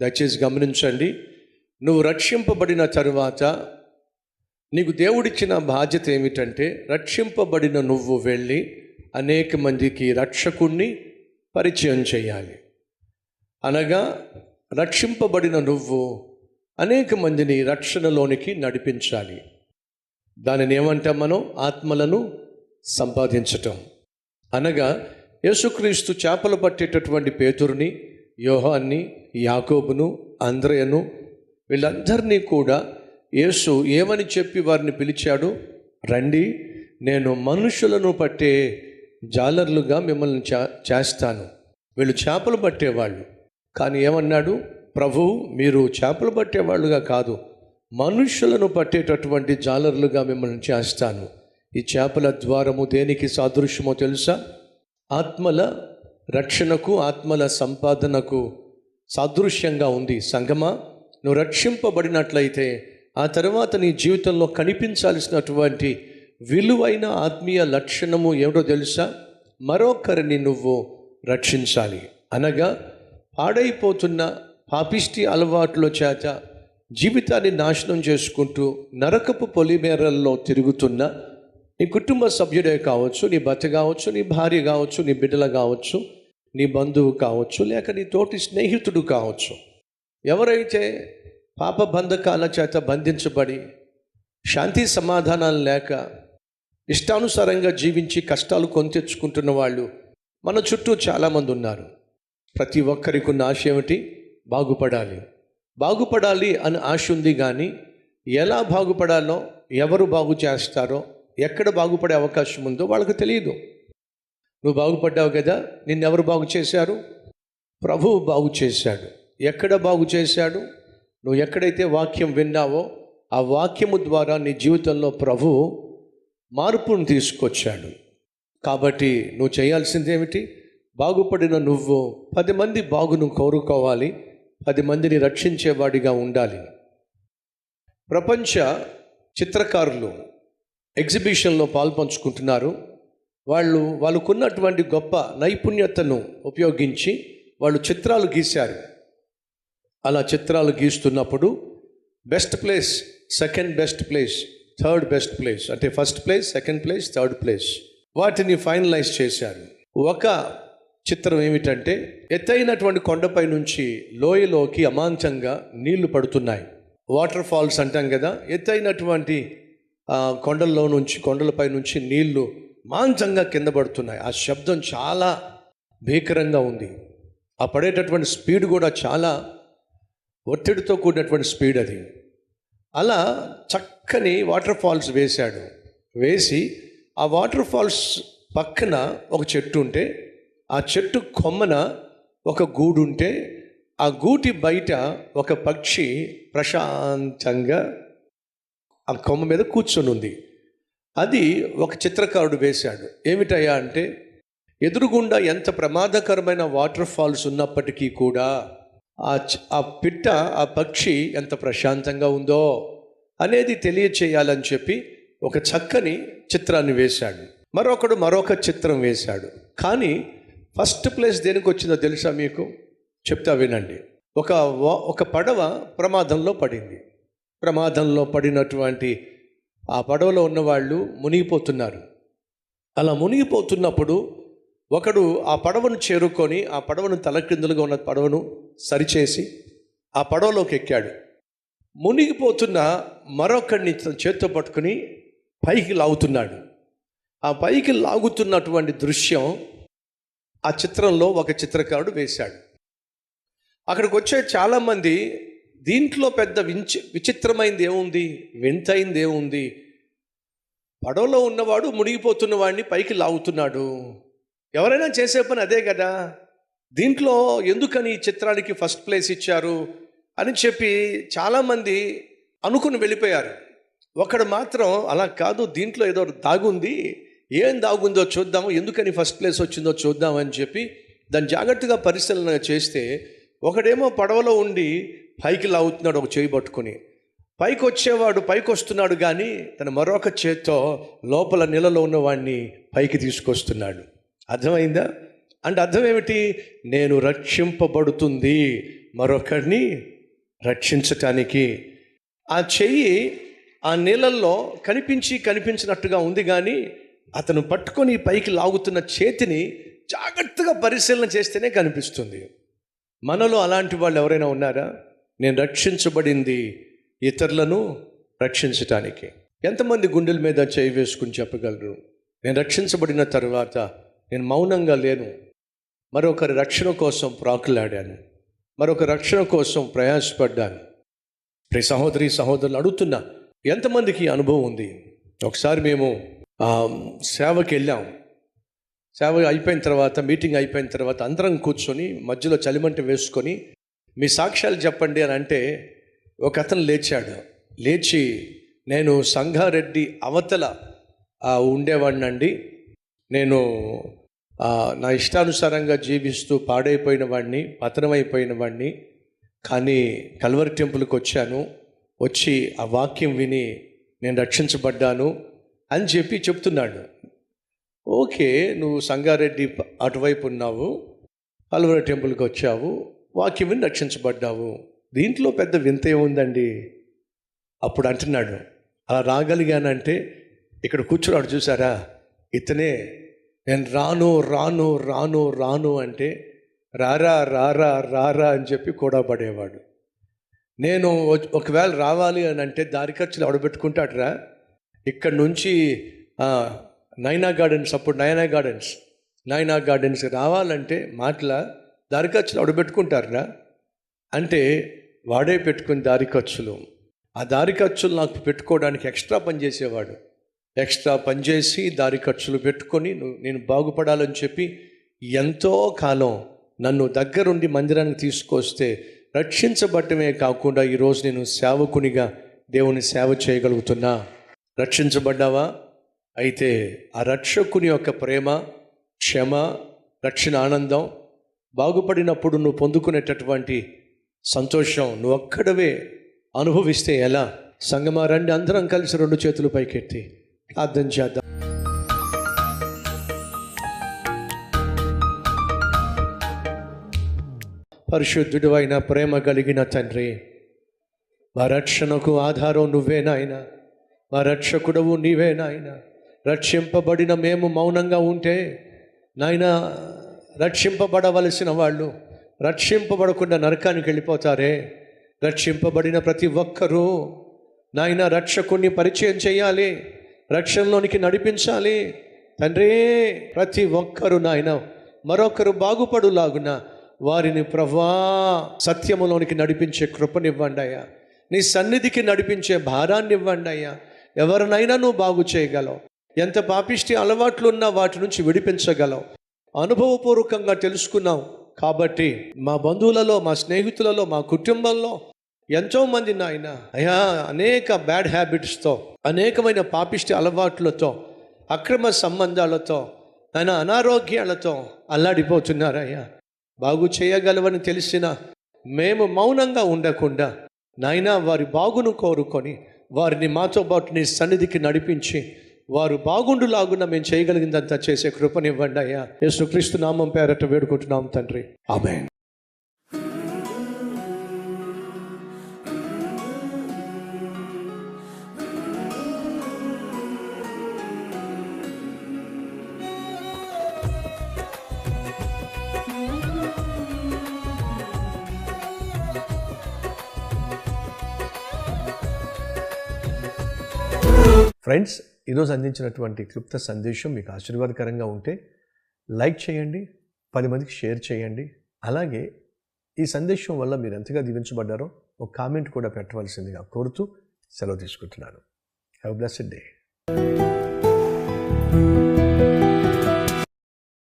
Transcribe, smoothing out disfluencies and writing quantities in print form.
దయచేసి గమనించండి. నువ్వు రక్షింపబడిన తరువాత నీకు దేవుడిచ్చిన బాధ్యత ఏమిటంటే, రక్షింపబడిన నువ్వు వెళ్ళి అనేక మందికి రక్షకుణ్ణి పరిచయం చేయాలి. అనగా రక్షింపబడిన నువ్వు అనేక మందిని రక్షణలోనికి నడిపించాలి. దానిని ఏమంటాం మనం? ఆత్మలను సంపాదించటం. అనగా యేసుక్రీస్తు చేపలు పట్టేటటువంటి పేతురుని, యోహాన్ని, యాకోబును, అంద్రయను వీళ్ళందరినీ కూడా యేసు ఏమని చెప్పి వారిని పిలిచాడు? రండి, నేను మనుషులను పట్టే జాలర్లుగా మిమ్మల్ని చేస్తాను. వీళ్ళు చేపలు పట్టేవాళ్ళు, కానీ ఏమన్నాడు? ప్రభు, మీరు చేపలు పట్టేవాళ్ళుగా కాదు, మనుషులను పట్టేటటువంటి జాలర్లుగా మిమ్మల్ని చేస్తాను. ఈ చేపల ద్వారము దేనికి సాదృశ్యమో తెలుసా? ఆత్మల రక్షణకు, ఆత్మల సంపాదనకు సాదృశ్యంగా ఉంది. సంగమా, నువ్వు రక్షింపబడినట్లయితే ఆ తర్వాత నీ జీవితంలో కనిపించాల్సినటువంటి విలువైన ఆత్మీయ లక్షణము ఏమిటో తెలుసా? మరొకరిని నువ్వు రక్షించాలి. అనగా పాడైపోతున్న పాపిష్టి అలవాట్ల చేత జీవితాన్ని నాశనం చేసుకుంటూ నరకపు పొలిమేరల్లో తిరుగుతున్న నీ కుటుంబ సభ్యుడే కావచ్చు, నీ భర్త కావచ్చు, నీ భార్య కావచ్చు, నీ బిడ్డలు కావచ్చు, నీ బంధువు కావచ్చు, లేక నీ తోటి స్నేహితుడు కావచ్చు, ఎవరైతే పాప బంధకాల చేత బంధించబడి శాంతి సమాధానాలు లేక ఇష్టానుసారంగా జీవించి కష్టాలు కొని తెచ్చుకుంటున్న వాళ్ళు మన చుట్టూ చాలామంది ఉన్నారు. ప్రతి ఒక్కరికి ఉన్న ఆశ ఏమిటి? బాగుపడాలి. బాగుపడాలి అని ఆశ ఉంది, కానీ ఎలా బాగుపడాలో, ఎవరు బాగు చేస్తారో, ఎక్కడ బాగుపడే అవకాశం ఉందో వాళ్ళకు తెలియదు. నువ్వు బాగుపడ్డావు కదా, నిన్నెవరు బాగు చేశారు? ప్రభువు బాగు చేశాడు. ఎక్కడ బాగు చేశాడు? నువ్వు ఎక్కడైతే వాక్యం విన్నావో ఆ వాక్యము ద్వారా నీ జీవితంలో ప్రభువు మార్పును తీసుకొచ్చాడు. కాబట్టి నువ్వు చేయాల్సింది ఏమిటి? బాగుపడిన నువ్వు 10 మంది బాగును కోరుకోవాలి, 10 మందిని రక్షించేవాడిగా ఉండాలి. ప్రపంచ చిత్రకారులు ఎగ్జిబిషన్లో పాల్పంచుకుంటున్నారు. వాళ్ళకున్నటువంటి గొప్ప నైపుణ్యతను ఉపయోగించి వాళ్ళు చిత్రాలు గీశారు. అలా చిత్రాలు గీస్తున్నప్పుడు best place, second best place, third best place, అంటే first place, second place, third place, వాటిని ఫైనలైజ్ చేశారు. ఒక చిత్రం ఏమిటంటే, ఎత్తైనటువంటి కొండపై నుంచి లోయలోకి అమాంతంగా నీళ్లు పడుతున్నాయి. వాటర్ ఫాల్స్ అంటాం కదా, ఎత్తైనటువంటి కొండలపై నుంచి నీళ్లు మాంతంగా కింద పడుతున్నాయి. ఆ శబ్దం చాలా భీకరంగా ఉంది. ఆ పడేటటువంటి స్పీడ్ కూడా చాలా ఒత్తిడితో కూడినటువంటి స్పీడ్ అది. అలా చక్కని వాటర్ ఫాల్స్ వేశాడు. వేసి ఆ వాటర్ ఫాల్స్ పక్కన ఒక చెట్టు ఉంటే, ఆ చెట్టు కొమ్మన ఒక గూడు ఉంటే, ఆ గూటి బయట ఒక పక్షి ప్రశాంతంగా ఆ కొమ్మ మీద కూర్చొని ఉంది. అది ఒక చిత్రకారుడు వేశాడు. ఏమిటయ్యా అంటే, ఎదురుగుండా ఎంత ప్రమాదకరమైన వాటర్ ఫాల్స్ ఉన్నప్పటికీ కూడా ఆ పిట్ట, ఆ పక్షి ఎంత ప్రశాంతంగా ఉందో అనేది తెలియచేయాలని చెప్పి ఒక చక్కని చిత్రాన్ని వేశాడు. మరొకడు మరొక చిత్రం వేశాడు. కానీ ఫస్ట్ ప్లేస్ దేనికి వచ్చిందో తెలుసా మీకు? చెప్తా వినండి. ఒక పడవ ప్రమాదంలో పడింది. ప్రమాదంలో పడినటువంటి ఆ పడవలో ఉన్నవాళ్ళు మునిగిపోతున్నారు. అలా మునిగిపోతున్నప్పుడు ఒకడు ఆ పడవను చేరుకొని, ఆ పడవను తలక్రిందులుగా ఉన్న పడవను సరిచేసి ఆ పడవలోకి ఎక్కాడు. మునిగిపోతున్న మరొకడిని చేత్తో పట్టుకుని పైకి లాగుతున్నాడు. ఆ పైకి లాగుతున్నటువంటి దృశ్యం ఆ చిత్రంలో ఒక చిత్రకారుడు వేశాడు. అక్కడికి వచ్చే చాలామంది, దీంట్లో పెద్ద విచిత్రమైంది ఏముంది, వింతైంది ఏముంది, పడవలో ఉన్నవాడు మునిగిపోతున్న వాడిని పైకి లాగుతున్నాడు, ఎవరైనా చేసే పని అదే కదా, దీంట్లో ఎందుకని ఈ చిత్రానికి ఫస్ట్ ప్లేస్ ఇచ్చారు అని చెప్పి చాలామంది అనుకుని వెళ్ళిపోయారు. ఒకడు మాత్రం అలా కాదు, దీంట్లో ఏదో దాగుంది, ఏం దాగుందో చూద్దాము, ఎందుకని ఫస్ట్ ప్లేస్ వచ్చిందో చూద్దామని చెప్పి దాన్ని జాగ్రత్తగా పరిశీలన చేస్తే, ఒకడేమో పడవలో ఉండి పైకి లాగుతున్నాడు ఒక చేయి పట్టుకొని, పైకి వచ్చేవాడు పైకి వస్తున్నాడు, కానీ తన మరొక చేత్తో లోపల నీళ్ళలో ఉన్నవాడిని పైకి తీసుకొస్తున్నాడు. అర్థమైందా? అంటే అర్థం ఏమిటి? నేను రక్షింపబడుతుంది, మరొకరిని రక్షించటానికి. ఆ చెయ్యి ఆ నీళ్ళల్లో కనిపించినట్టుగా ఉంది, కానీ అతను పట్టుకొని పైకి లాగుతున్న చేతిని జాగ్రత్తగా పరిశీలన చేస్తేనే కనిపిస్తుంది. మనలో అలాంటి వాళ్ళు ఎవరైనా ఉన్నారా? నేను రక్షించబడింది ఇతరులను రక్షించటానికి. ఎంతమంది గుండెల మీద చేయి వేసుకుని చెప్పగలరు, నేను రక్షించబడిన తర్వాత నేను మౌనంగా లేను, మరొకరి రక్షణ కోసం ప్రాకులాడాను, మరొక రక్షణ కోసం ప్రయాసపడ్డాను? ప్రియ సహోదరి సహోదరులు అడుగుతున్నా, ఎంతమందికి అనుభవం ఉంది? ఒకసారి మేము సేవకి వెళ్ళాం. సేవ అయిపోయిన తర్వాత, మీటింగ్ అయిపోయిన తర్వాత అందరం కూర్చొని మధ్యలో చలిమంట వేసుకొని మీ సాక్ష్యాలు చెప్పండి అని అంటే ఒక అతను లేచి నేను సంగారెడ్డి అవతల ఉండేవాడినండి, నేను నా ఇష్టానుసారంగా జీవిస్తూ పాడైపోయిన వాడిని, పతనమైపోయిన వాడిని, కానీ కల్వరి టెంపుల్కి వచ్చి ఆ వాక్యం విని నేను రక్షించబడ్డాను అని చెప్తున్నాడు. ఓకే, నువ్వు సంగారెడ్డి అటువైపు ఉన్నావు, కల్వరి టెంపుల్కి వచ్చావు, వాక్యం విని రక్షించబడ్డావు, దీంట్లో పెద్ద వింత ఏముందండి? అప్పుడు అంటున్నాడు, అలా రాగలిగానంటే ఇక్కడ కూర్చున్నాడు చూసారా, ఇతనే నేను రాను రాను రాను రాను అంటే రారా రారా రారా అని చెప్పి కూడా పడేవాడు. నేను ఒకవేళ రావాలి అని అంటే దారి ఖర్చులు ఎవడబెట్టుకుంటాడరా? ఇక్కడ నుంచి నైనా గార్డెన్స్, అప్పుడు నైనా గార్డెన్స్ రావాలంటే మాటల దారి ఖర్చులు ఎవడబెట్టుకుంటారా అంటే వాడే పెట్టుకుని దారి ఖర్చులు. ఆ దారి ఖర్చులు నాకు పెట్టుకోవడానికి ఎక్స్ట్రా పని చేసేవాడు. ఎక్స్ట్రా పని చేసి దారి ఖర్చులు పెట్టుకొని నేను బాగుపడాలని చెప్పి ఎంతో కాలం నన్ను దగ్గరుండి మందిరానికి తీసుకొస్తే రక్షించబడటమే కాకుండా ఈరోజు నేను సేవకునిగా దేవుని సేవ చేయగలుగుతున్నా. రక్షించబడ్డావా? అయితే ఆ రక్షకుని యొక్క ప్రేమ, క్షమ, రక్షణ ఆనందం, బాగుపడినప్పుడు నువ్వు పొందుకునేటటువంటి సంతోషం నువ్వు ఒక్కడవే అనుభవిస్తే ఎలా? సంగమా రండి, అందరం కలిసి 2 చేతులు పైకెత్తి ప్రార్థన చేద్దాం. పరిశుద్ధుడు అయిన ప్రేమ కలిగిన తండ్రి, మా రక్షణకు ఆధారం నువ్వే నాయన, మా రక్షకుడవు నీవే నాయన. రక్షింపబడిన మేము మౌనంగా ఉంటే నాయన, రక్షింపబడవలసిన వాళ్ళు రక్షింపబడకుండా నరకానికి వెళ్ళిపోతారే. రక్షింపబడిన ప్రతి ఒక్కరూ నాయన రక్షకుణ్ణి పరిచయం చేయాలి, రక్షణలోనికి నడిపించాలి తండ్రి. ప్రతి ఒక్కరు నాయన మరొకరు బాగుపడులాగున వారిని ప్రభువా సత్యములోనికి నడిపించే కృపనివ్వండి అయ్యా. నీ సన్నిధికి నడిపించే భారాన్ని ఇవ్వండి అయ్యా. ఎవరినైనా నువ్వు బాగు చేయగలవు. ఎంత పాపిష్టి అలవాట్లు ఉన్నా వాటి నుంచి విడిపించగలవు. అనుభవపూర్వకంగా తెలుసుకున్నాం కాబట్టి మా బంధువులలో, మా స్నేహితులలో, మా కుటుంబంలో ఎంతోమంది నాయన అయ్యా అనేక బ్యాడ్ హ్యాబిట్స్తో, అనేకమైన పాపిష్టి అలవాట్లతో, అక్రమ సంబంధాలతో, ఆయన అనారోగ్యాలతో అల్లాడిపోతున్నారయ్యా. బాగు చేయగలవని తెలిసిన మేము మౌనంగా ఉండకుండా నాయనా వారి బాగును కోరుకొని వారిని మాతో పాటు నీ సన్నిధికి నడిపించి వారు బాగుండులాగున మేము చేయగలిగిందంతా చేసే కృపనివ్వండి అయ్యా. యేసుక్రీస్తు నామం పేరట వేడుకుంటున్నాం తండ్రి, ఆమేన్. ఫ్రెండ్స్, ఈరోజు అందించినటువంటి క్లుప్త సందేశం మీకు ఆశీర్వాదకరంగా ఉంటే లైక్ చేయండి, 10 మందికి షేర్ చేయండి. అలాగే ఈ సందేశం వల్ల మీరు ఎంతగా దీవించబడ్డారో ఒక కామెంట్ కూడా పెట్టవలసిందిగా కోరుతూ సెలవు తీసుకుంటున్నాను. Have a blessed day.